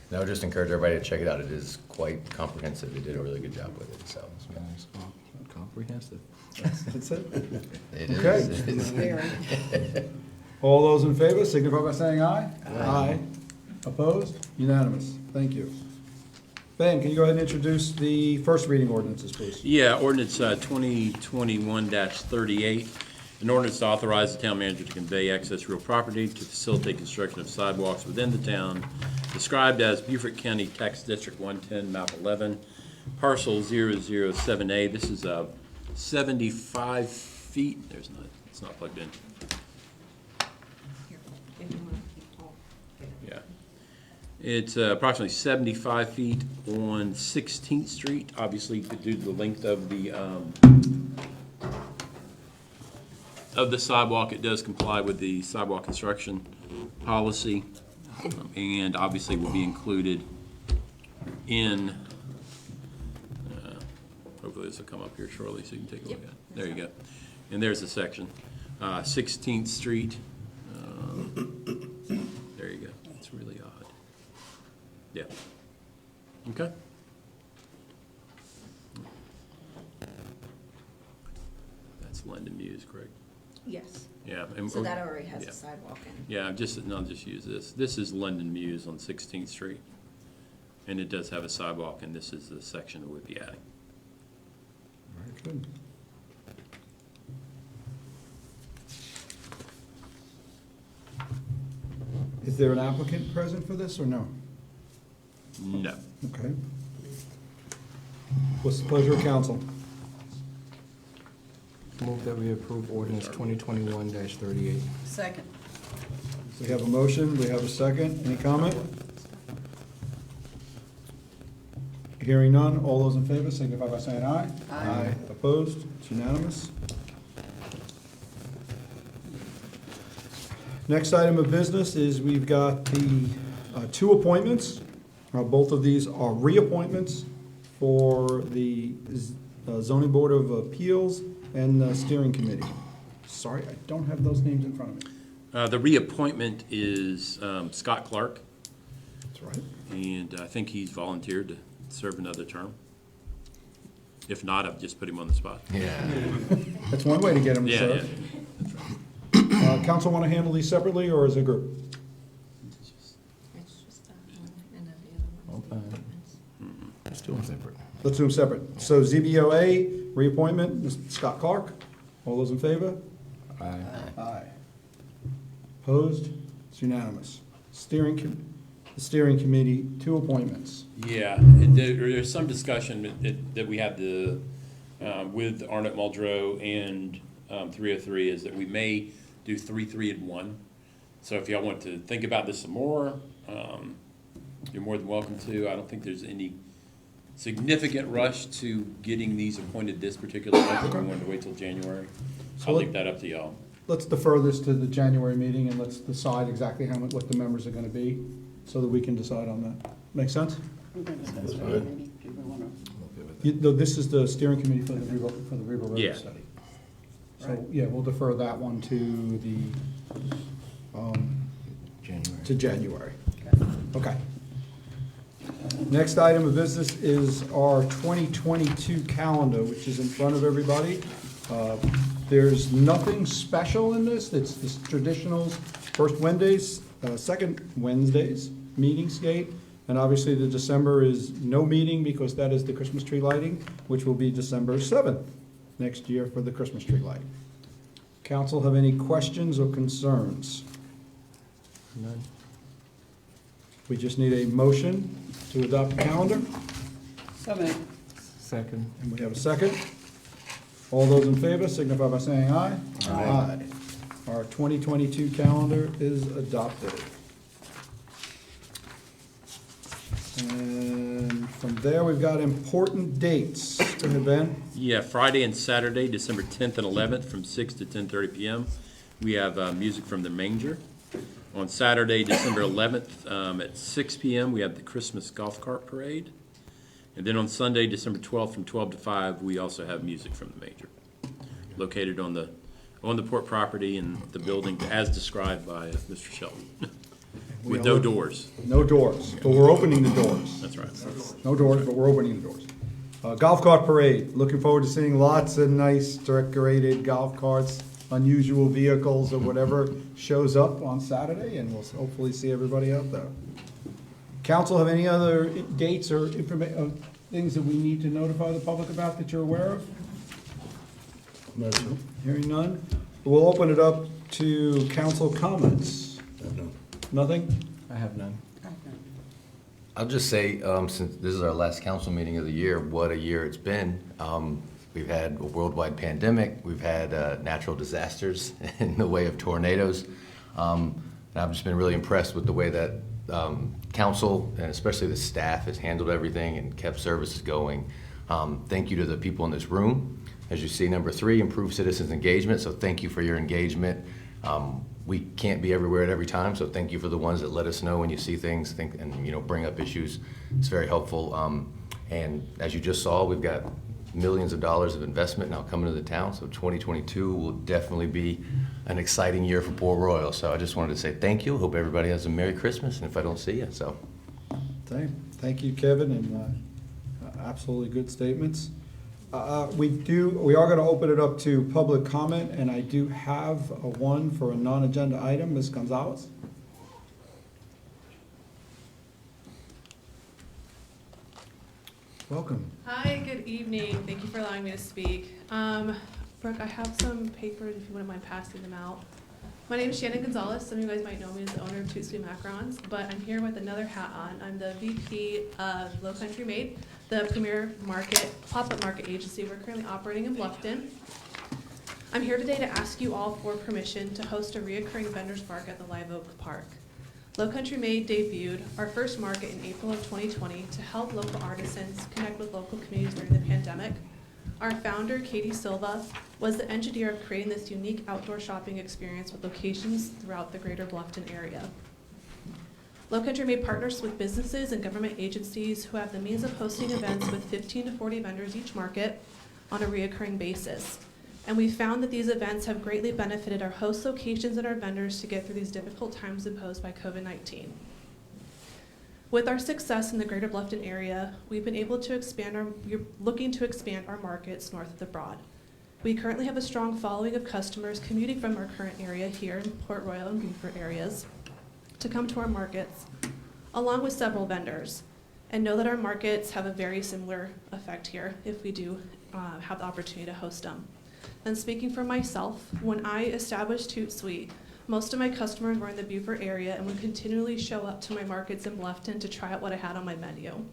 And I would just encourage everybody to check it out. It is quite comprehensive. They did a really good job with it. So Comprehensive. That's it? it is. Okay. It is. Very. All those in favor signify by saying aye. Aye. Opposed? Unanimous. Thank you. Ben, can you go ahead and introduce the first reading ordinances, please? Yeah, ordinance 2021-38, an ordinance to authorize the town manager to convey excess real property to facilitate construction of sidewalks within the town, described as Beaufort County Tax District 110, map 11, parcel 007A. This is 75 feet. It's not plugged in. Yeah. It's approximately 75 feet on 16th Street, obviously due to the length of the sidewalk. It does comply with the sidewalk construction policy, and obviously will be included in, hopefully this will come up here shortly so you can take a look at it. There you go. And there's the section. 16th Street. There you go. It's really odd. Yeah. Okay. That's London Muse, correct? Yes. Yeah. And So that already has a sidewalk in. Yeah, I'll just use this. This is London Muse on 16th Street. And it does have a sidewalk, and this is the section that we'd be adding. Very good. Is there an applicant present for this or no? No. Okay. What's the pleasure of council? Move that we approve ordinance 2021-38. Second. We have a motion, we have a second. Any comment? Hearing none, all those in favor signify by saying aye. Aye. Opposed? It's unanimous. Next item of business is we've got the two appointments. Both of these are reappointments for the Zoning Board of Appeals and the Steering Committee. Sorry, I don't have those names in front of me. The reappointment is Scott Clark, That's right. and I think he's volunteered to serve another term. If not, I've just put him on the spot. Yeah. That's one way to get them to Yeah, serve. Council want to handle these separately or as a group? It's just that one, and then the other one's the appointments. Let's do them separate. Let's do them separate. So ZBOA, reappointment, Mr. Scott Clark. All those in favor? Aye. Aye. Opposed? It's unanimous. The steering committee, two appointments. Yeah, there's some discussion that we have with Arnott Muldrow and 303 is that we may do 3, 3, and 1. So if y'all want to think about this some more, you're more than welcome to. I don't think there's any significant rush to getting these appointed this particular month. If we wanted to wait till January, I'll leave that up to y'all. Let's defer this to the January meeting and let's decide exactly what the members are going to be so that we can decide on that. Make sense? That's good. This is the steering committee for the River Road Yeah. study. So, yeah, we'll defer that one to January. Okay. Next item of business is our 2022 calendar, which is in front of everybody. There's nothing special in this. It's the traditional first Wednesdays, second Wednesdays, meeting skate. And obviously the December is no meeting because that is the Christmas tree lighting, which will be December 7th next year for the Christmas tree lighting. Council have any questions or concerns? None. We just need a motion to adopt the calendar, So moved. Second. and we have a second. All those in favor signify by saying aye. Aye. Our 2022 calendar is adopted. And from there, we've got important dates. Go ahead, Ben. Yeah, Friday and Saturday, December 10th and 11th, from 6 to 10:30 p.m. We have music from the Manger. On Saturday, December 11th, at 6 p.m., we have the Christmas Golf Cart Parade. And then on Sunday, December 12th, from 12 to 5, we also have music from the Manger, located on the Port property and the building as described by Mr. Shelton, with no doors. No doors, but we're opening the doors. That's right. No doors, but we're opening the doors. Golf cart parade, looking forward to seeing lots of nice decorated golf carts, unusual vehicles or whatever shows up on Saturday, and we'll hopefully see everybody out there. Council have any other dates or things that we need to notify the public about that you're aware of? No, sir. Hearing none, we'll open it up to council comments. Nothing? I have none. I'll just say, since this is our last council meeting of the year, what a year it's been. We've had a worldwide pandemic, we've had natural disasters in the way of tornadoes. And I've just been really impressed with the way that council, and especially the staff, has handled everything and kept services going. Thank you to the people in this room. As you see, number 3, improve citizens' engagement, so thank you for your engagement. We can't be everywhere at every time, so thank you for the ones that let us know when you see things, and bring up issues. It's very helpful. And as you just saw, we've got millions of dollars of investment now coming to the town, so 2022 will definitely be an exciting year for Port Royal. So I just wanted to say thank you. Hope everybody has a Merry Christmas, and if I don't see you, so. Thank you, Kevin, and absolutely good statements. We are going to open it up to public comment, and I do have one for a non-agenda item. Ms. Gonzalez? Welcome. Hi, good evening. Thank you for allowing me to speak. Brooke, I have some papers if you wouldn't mind passing them out. My name is Shannon Gonzalez. Some of you guys might know me as the owner of Toot Sweet Macarons, but I'm here with another hat on. I'm the VP of Low Country Made, the premier pop-up market agency. We're currently operating in Bluffton. I'm here today to ask you all for permission to host a reoccurring vendors market at the Live Oak Park. Low Country Made debuted our first market in April of 2020 to help local artisans connect with local communities during the pandemic. Our founder, Katie Silva, was the engineer of creating this unique outdoor shopping experience with locations throughout the greater Bluffton area. Low Country Made partners with businesses and government agencies who have the means of hosting events with 15 to 40 vendors each market on a reoccurring basis. And we found that these events have greatly benefited our host locations and our vendors to get through these difficult times imposed by COVID-19. With our success in the greater Bluffton area, we've been able to we're looking to expand our markets north of the Broad. We currently have a strong following of customers commuting from our current area here in Port Royal and Beaufort areas to come to our markets, along with several vendors, and know that our markets have a very similar effect here if we do have the opportunity to host them. And speaking for myself, when I established Toot Sweet, most of my customers were in the Beaufort area and would continually show up to my markets in Bluffton to try out what I had on my menu.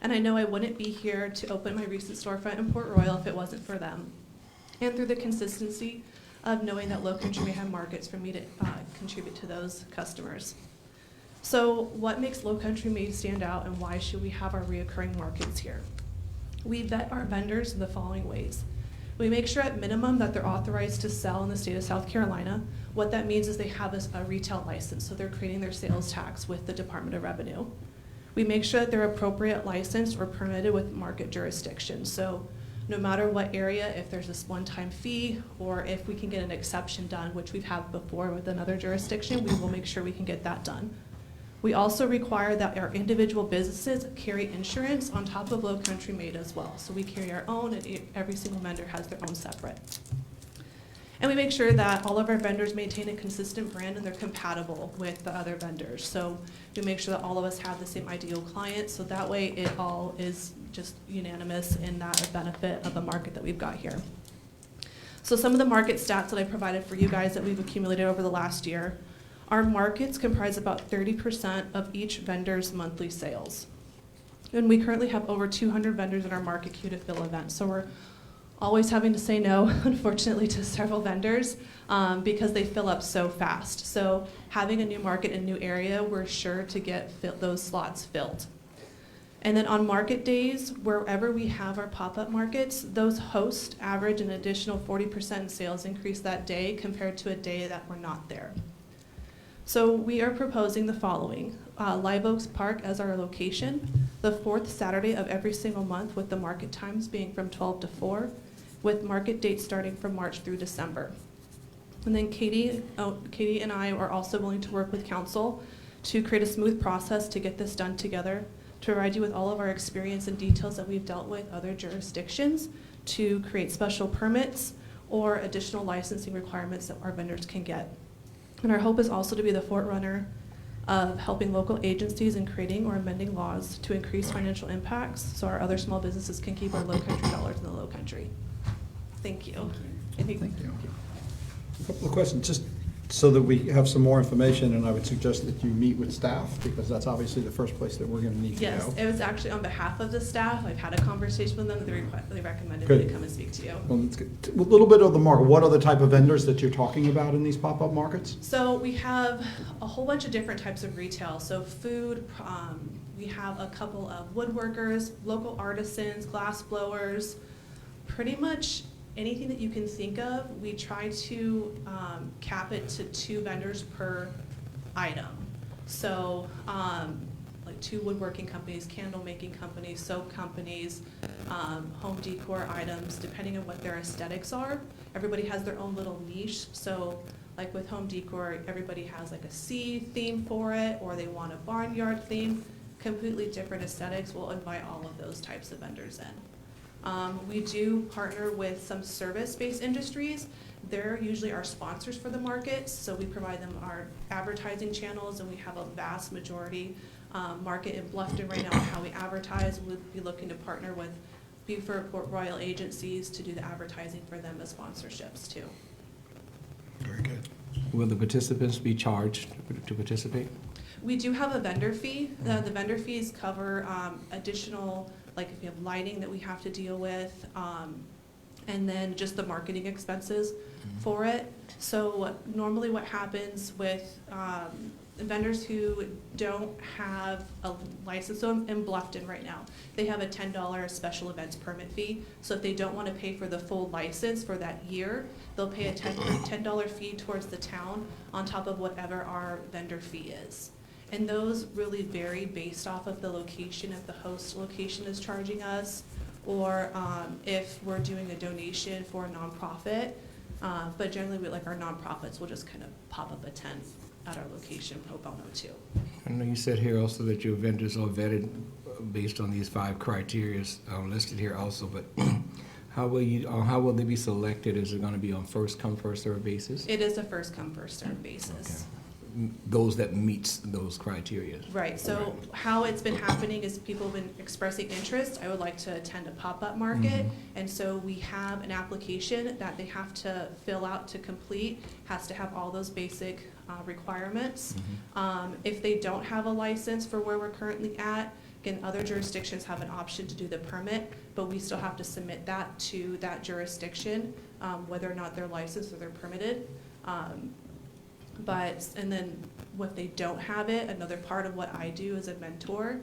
And I know I wouldn't be here to open my recent storefront in Port Royal if it wasn't for them. And through the consistency of knowing that Low Country may have markets for me to contribute to those customers. So what makes Low Country Made stand out, and why should we have our reoccurring markets here? We vet our vendors in the following ways. We make sure at minimum that they're authorized to sell in the state of South Carolina. What that means is they have a retail license, so they're creating their sales tax with the Department of Revenue. We make sure that they're appropriate licensed or permitted with market jurisdiction. So no matter what area, if there's this one-time fee or if we can get an exception done, which we've had before with another jurisdiction, we will make sure we can get that done. We also require that our individual businesses carry insurance on top of Low Country Made as well. So we carry our own, and every single vendor has their own separate. And we make sure that all of our vendors maintain a consistent brand and they're compatible with the other vendors. So we make sure that all of us have the same ideal client, so that way it all is just unanimous in that benefit of the market that we've got here. So some of the market stats that I provided for you guys that we've accumulated over the last year. Our markets comprise about 30% of each vendor's monthly sales. And we currently have over 200 vendors in our market queue to fill events. So we're always having to say no, unfortunately, to several vendors because they fill up so fast. So having a new market in a new area, we're sure to get those slots filled. And then on market days, wherever we have our pop-up markets, those hosts average an additional 40% sales increase that day compared to a day that we're not there. So we are proposing the following. Live Oaks Park as our location, the fourth Saturday of every single month with the market times being from 12 to 4, with market dates starting from March through December. And then Katie and I are also willing to work with council to create a smooth process to get this done together, to provide you with all of our experience and details that we've dealt with other jurisdictions, to create special permits or additional licensing requirements that our vendors can get. And our hope is also to be the forerunner of helping local agencies in creating or amending laws to increase financial impacts so our other small businesses can keep our low country dollars in the low country. Thank you. Thank you. A couple of questions, just so that we have some more information, and I would suggest that you meet with staff, because that's obviously the first place that we're going to need to go. Yes, it was actually on behalf of the staff. I've had a conversation with them. They recommended Good. me come and speak to you. Well, let's get a little bit of the market. What are the type of vendors that you're talking about in these pop-up markets? So we have a whole bunch of different types of retail. So food, we have a couple of woodworkers, local artisans, glass blowers, pretty much anything that you can think of. We try to cap it to 2 vendors per item. So like 2 woodworking companies, candle making companies, soap companies, home decor items, depending on what their aesthetics are. Everybody has their own little niche. So like with home decor, everybody has like a sea theme for it, or they want a barnyard theme. Completely different aesthetics. We'll invite all of those types of vendors in. We do partner with some service-based industries. They're usually our sponsors for the markets, so we provide them our advertising channels, and we have a vast majority market in Bluffton right now on how we advertise. We'll be looking to partner with Beaufort, Port Royal agencies to do the advertising for them as sponsorships too. Very good. Will the participants be charged to participate? We do have a vendor fee. The vendor fees cover additional, like if you have lighting that we have to deal with, and then just the marketing expenses for it. So normally what happens with vendors who don't have a license, so in Bluffton right now, they have a $10 special events permit fee. So if they don't want to pay for the full license for that year, they'll pay a $10 fee towards the town on top of whatever our vendor fee is. And those really vary based off of the location, if the host location is charging us, or if we're doing a donation for a nonprofit. But generally, like our nonprofits will just kind of pop up a tent at our location pro bono too. I know you said here also that your vendors are vetted based on these 5 criteria listed here also, but how will they be selected? Is it going to be on first come, first served basis? It is a first come, first served basis. Those that meets those criteria. Right, so how it's been happening is people have been expressing interest. I would like to attend a pop-up market. And so we have an application that they have to fill out to complete, has to have all those basic requirements. If they don't have a license for where we're currently at, again, other jurisdictions have an option to do the permit, but we still have to submit that to that jurisdiction, whether or not they're licensed or they're permitted. And then if they don't have it, another part of what I do as a mentor,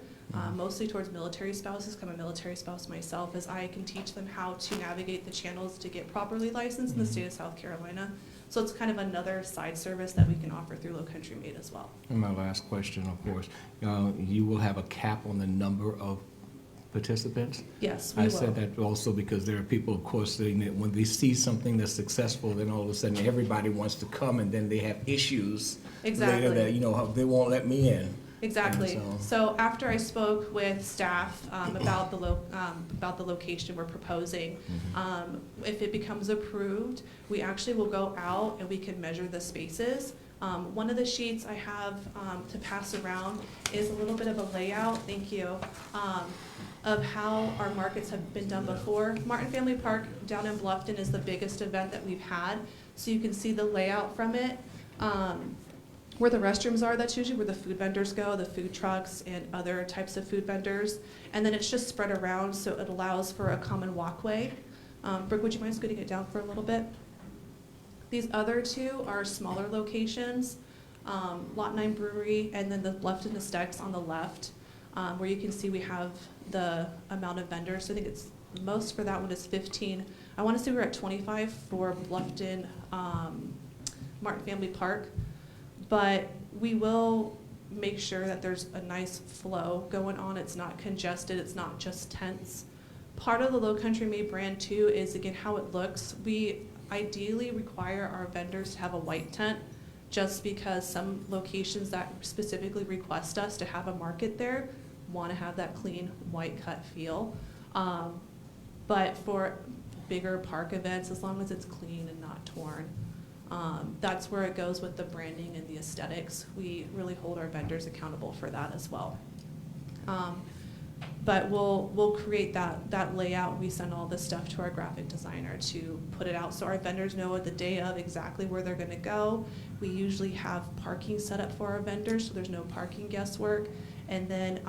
mostly towards military spouses, I'm a military spouse myself, is I can teach them how to navigate the channels to get properly licensed in the state of South Carolina. So it's kind of another side service that we can offer through Low Country Made as well. And my last question, of course, you will have a cap on the number of participants? Yes, we will. I said that also because there are people, of course, when they see something that's successful, then all of a sudden everybody wants to come, and then they have issues later that, they won't let me in. Exactly. So after I spoke with staff about the location we're proposing, if it becomes approved, we actually will go out and we can measure the spaces. One of the sheets I have to pass around is a little bit of a layout, thank you, of how our markets have been done before. Martin Family Park down in Bluffton is the biggest event that we've had, so you can see the layout from it. Where the restrooms are, that's usually where the food vendors go, the food trucks and other types of food vendors. And then it's just spread around, so it allows for a common walkway. Brooke, would you mind scooting it down for a little bit? These other 2 are smaller locations, Lot 9 Brewery, and then the Bluffton Estates on the left, where you can see we have the amount of vendors. So I think it's most for that one is 15. I want to say we're at 25 for Bluffton Martin Family Park. But we will make sure that there's a nice flow going on. It's not congested. It's not just tents. Part of the Low Country Made brand too is, again, how it looks. We ideally require our vendors to have a white tent, just because some locations that specifically request us to have a market there want to have that clean white cut feel. But for bigger park events, as long as it's clean and not torn, that's where it goes with the branding and the aesthetics. We really hold our vendors accountable for that as well. But we'll create that layout. We send all this stuff to our graphic designer to put it out, so our vendors know at the day of exactly where they're going to go. We usually have parking set up for our vendors, so there's no parking guesswork. And then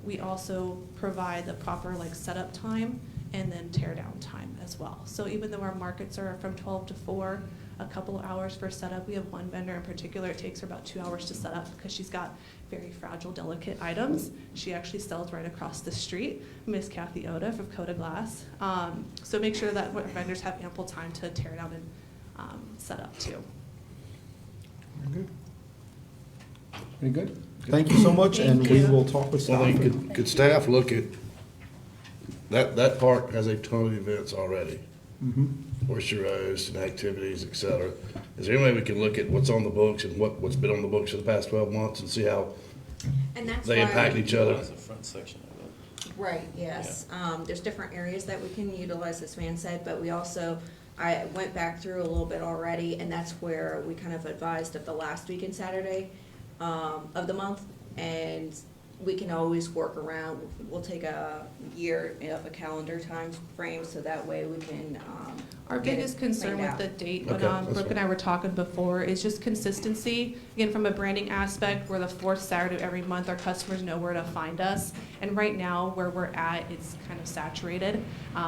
we also provide the proper setup time and then tear down time as well. So even though our markets are from 12 to 4, a couple of hours for setup. We have one vendor in particular, it takes her about 2 hours to set up because she's got very fragile, delicate items. She actually sells right across the street, Miss Kathy Oda from Coda Glass. So make sure that vendors have ample time to tear down and set up too. Very good. Very good. Thank you so much, and we will talk with staff. Well, then could staff look at, that park has a ton of events already. Oyster roast and activities, et cetera. Is there any way we can look at what's on the books and what's been on the books for the past 12 months and see how they impact each other? That's the front section of it. Right, yes. There's different areas that we can utilize, as Van said, but we also, I went back through a little bit already, and that's where we kind of advised of the last weekend Saturday of the month. And we can always work around. We'll take a year of a calendar time frame, so that way we can, Our get it biggest concern planned with out. the date, Okay, when that's Brooke and I were talking before, is just consistency. Again, from a branding aspect, we're the fourth Saturday of every month, our customers know where to find us. And right now, where we're at, it's kind of saturated.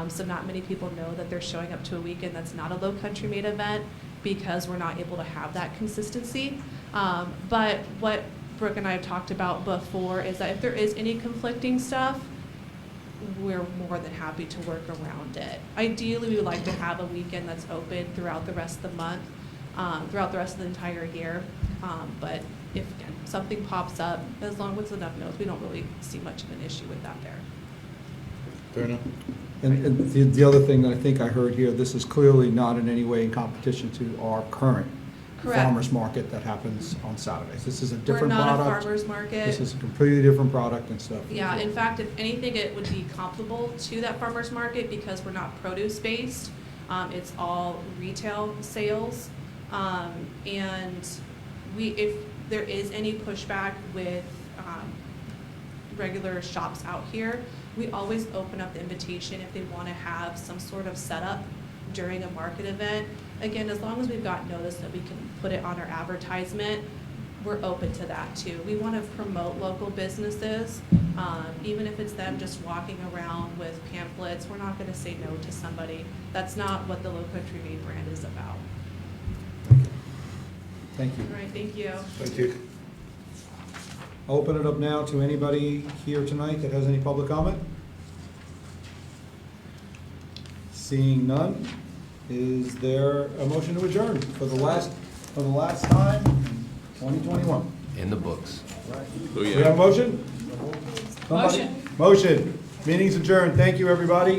So not many people know that they're showing up to a weekend that's not a Low Country Made event, because we're not able to have that consistency. But what Brooke and I have talked about before is that if there is any conflicting stuff, we're more than happy to work around it. Ideally, we would like to have a weekend that's open throughout the rest of the month, throughout the rest of the entire year. But if something pops up, as long as enough notice, we don't really see much of an issue with that there. Fair enough. And the other thing that I think I heard here, this is clearly not in any way in competition to our current Correct. farmer's market that happens on Saturdays. This is a We're different not product. a farmer's market. This is a completely different product and stuff. Yeah, in fact, if anything, it would be comparable to that farmer's market because we're not produce-based. It's all retail sales. And if there is any pushback with regular shops out here, we always open up the invitation if they want to have some sort of setup during a market event. Again, as long as we've got notice that we can put it on our advertisement, we're open to that too. We want to promote local businesses, even if it's them just walking around with pamphlets. We're not going to say no to somebody. That's not what the Low Country Made brand is about. Thank you. All right, thank you. Thank you. I'll open it up now to anybody here tonight that has any public comment. Seeing none, is there a motion to adjourn for the last time in 2021? In the books. We have a motion? Somebody? Motion. Meeting's adjourned. Thank you, everybody.